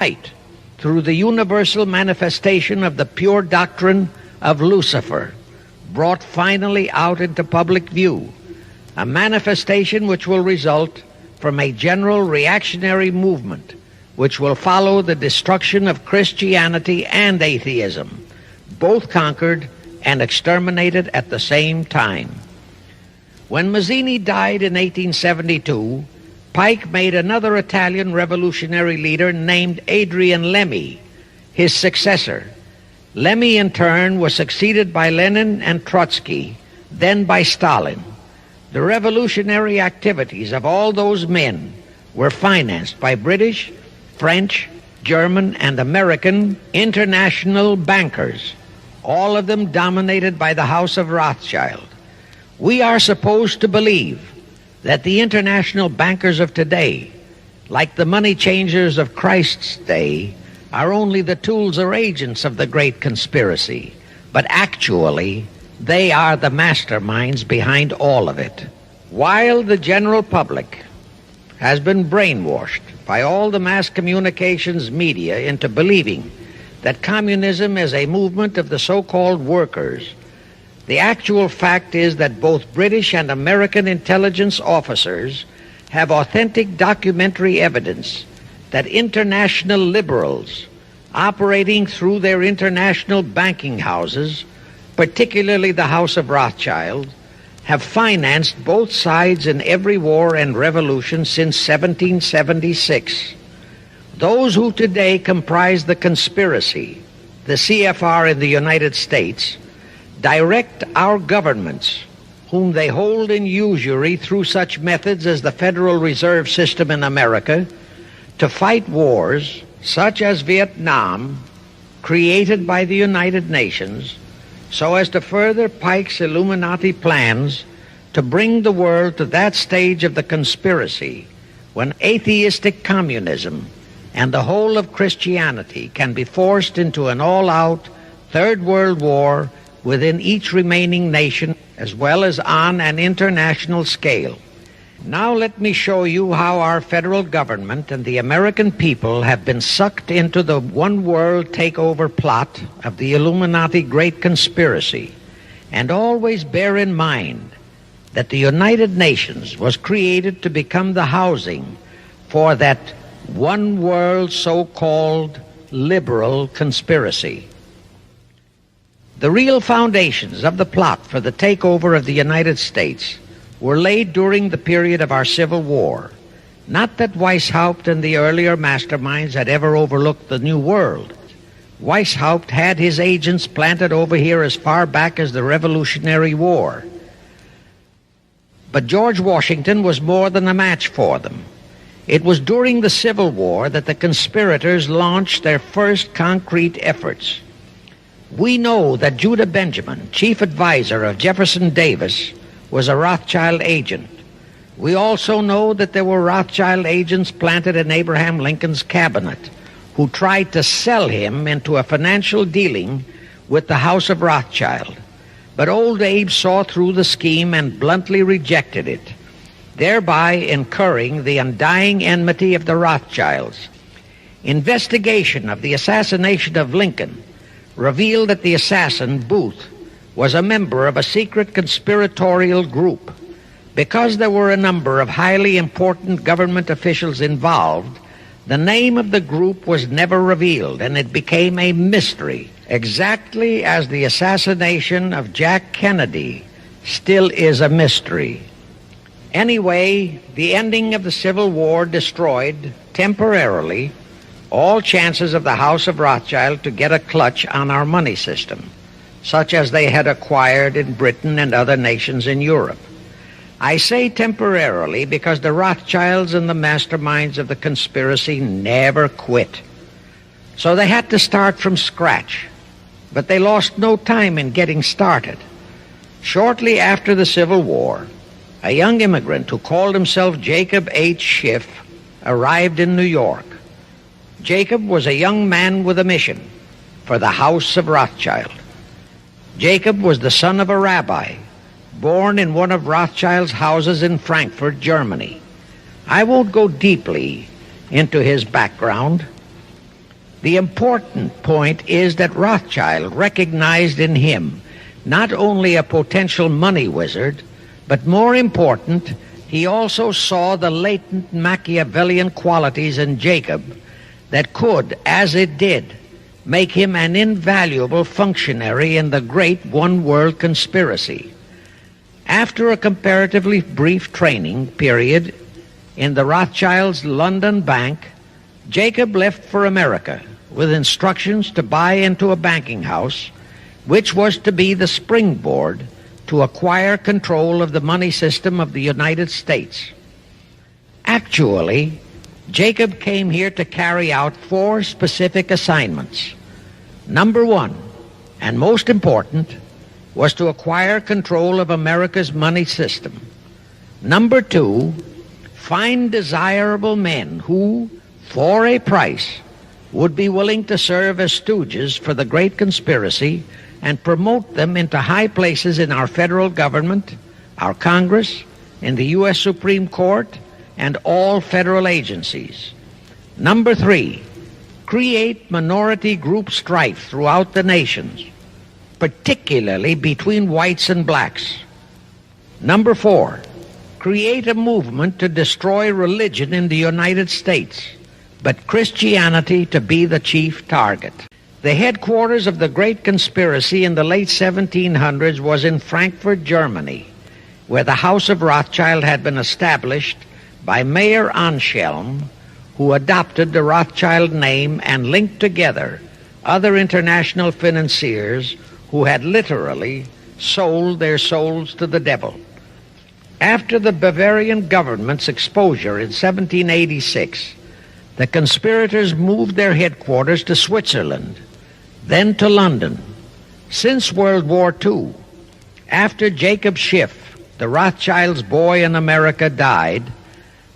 light through the universal manifestation of the pure doctrine of Lucifer, brought finally out into public view, a manifestation which will result from a general reactionary movement which will follow the destruction of Christianity and atheism, both conquered and exterminated at the same time. When Mazzini died in 1872, Pike made another Italian revolutionary leader named Adrian Lemmi his successor. Lemmi, in turn, was succeeded by Lenin and Trotsky, then by Stalin. The revolutionary activities of all those men were financed by British, French, German, and American international bankers, all of them dominated by the House of Rothschild. We are supposed to believe that the international bankers of today, like the money changers of Christ's day, are only the tools or agents of the great conspiracy, but actually they are the masterminds behind all of it. While the general public has been brainwashed by all the mass communications media into believing that communism is a movement of the so-called workers, the actual fact is that both British and American intelligence officers have authentic documentary evidence that international liberals operating through their international banking houses, particularly the House of Rothschild, have financed both sides in every war and revolution since 1776. Those who today comprise the conspiracy, the CFR in the United States, direct our governments, whom they hold in usury through such methods as the Federal Reserve System in America, to fight wars such as Vietnam, created by the United Nations, so as to further Pike's Illuminati plans to bring the world to that stage of the conspiracy when atheistic communism and the whole of Christianity can be forced into an all-out Third World War within each remaining nation, as well as on an international scale. Now let me show you how our federal government and the American people have been sucked into the one-world takeover plot of the Illuminati Great Conspiracy. And always bear in mind that the United Nations was created to become the housing for that one-world so-called liberal conspiracy. The real foundations of the plot for the takeover of the United States were laid during the period of our Civil War. Not that Weishaupt and the earlier masterminds had ever overlooked the New World. Weishaupt had his agents planted over here as far back as the Revolutionary War. But George Washington was more than a match for them. It was during the Civil War that the conspirators launched their first concrete efforts. We know that Judah Benjamin, chief advisor of Jefferson Davis, was a Rothschild agent. We also know that there were Rothschild agents planted in Abraham Lincoln's cabinet who tried to sell him into a financial dealing with the House of Rothschild. But old Abe saw through the scheme and bluntly rejected it, thereby incurring the undying enmity of the Rothschilds. Investigation of the assassination of Lincoln revealed that the assassin, Booth, was a member of a secret conspiratorial group. Because there were a number of highly important government officials involved, the name of the group was never revealed, and it became a mystery, exactly as the assassination of Jack Kennedy still is a mystery. Anyway, the ending of the Civil War destroyed, temporarily, all chances of the House of Rothschild to get a clutch on our money system, such as they had acquired in Britain and other nations in Europe. I say temporarily because the Rothschilds and the masterminds of the conspiracy never quit. So they had to start from scratch, but they lost no time in getting started. Shortly after the Civil War, a young immigrant who called himself Jacob H. Schiff arrived in New York. Jacob was a young man with a mission for the House of Rothschild. Jacob was the son of a rabbi, born in one of Rothschild's houses in Frankfurt, Germany. I won't go deeply into his background. The important point is that Rothschild recognized in him not only a potential money wizard, but more important, he also saw the latent Machiavellian qualities in Jacob that could, as it did, make him an invaluable functionary in the great one-world conspiracy. After a comparatively brief training period in the Rothschilds' London bank, Jacob left for America with instructions to buy into a banking house, which was to be the springboard to acquire control of the money system of the United States. Actually, Jacob came here to carry out 4 specific assignments. Number 1, and most important, was to acquire control of America's money system. Number 2, find desirable men who, for a price, would be willing to serve as stooges for the great conspiracy and promote them into high places in our federal government, our Congress, in the U.S. Supreme Court, and all federal agencies. Number 3, create minority group strife throughout the nations, particularly between whites and blacks. Number 4, create a movement to destroy religion in the United States, but Christianity to be the chief target. The headquarters of the great conspiracy in the late 1700s was in Frankfurt, Germany, where the House of Rothschild had been established by Mayer Anschelm, who adopted the Rothschild name and linked together other international financiers who had literally sold their souls to the devil. After the Bavarian government's exposure in 1786, the conspirators moved their headquarters to Switzerland, then to London. Since World War II, after Jacob Schiff, the Rothschilds' boy in America, died,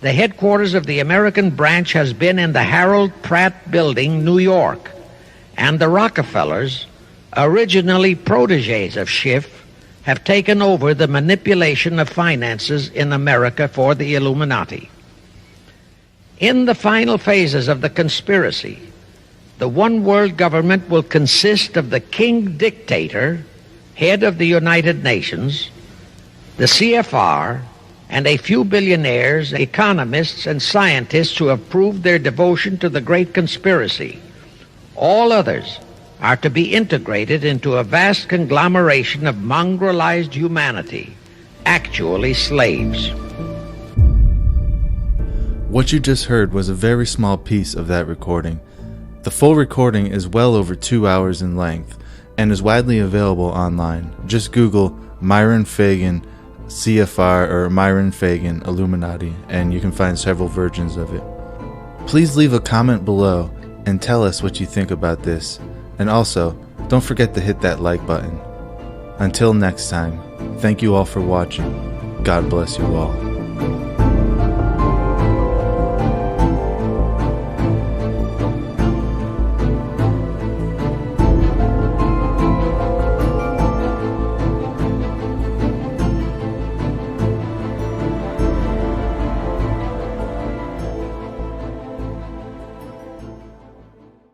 the headquarters of the American branch has been in the Harold Pratt Building, New York, and the Rockefellers, originally protégés of Schiff, have taken over the manipulation of finances in America for the Illuminati. In the final phases of the conspiracy, the one-world government will consist of the king dictator, head of the United Nations, the CFR, and a few billionaires, economists, and scientists who have proved their devotion to the great conspiracy. All others are to be integrated into a vast conglomeration of mongrelized humanity, actually slaves. What you just heard was a very small piece of that recording. The full recording is well over 2 hours in length and is widely available online. Just Google Myron Fagan CFR or Myron Fagan Illuminati and you can find several versions of it. Please leave a comment below and tell us what you think about this. And also, don't forget to hit that like button. Until next time, thank you all for watching. God bless you all.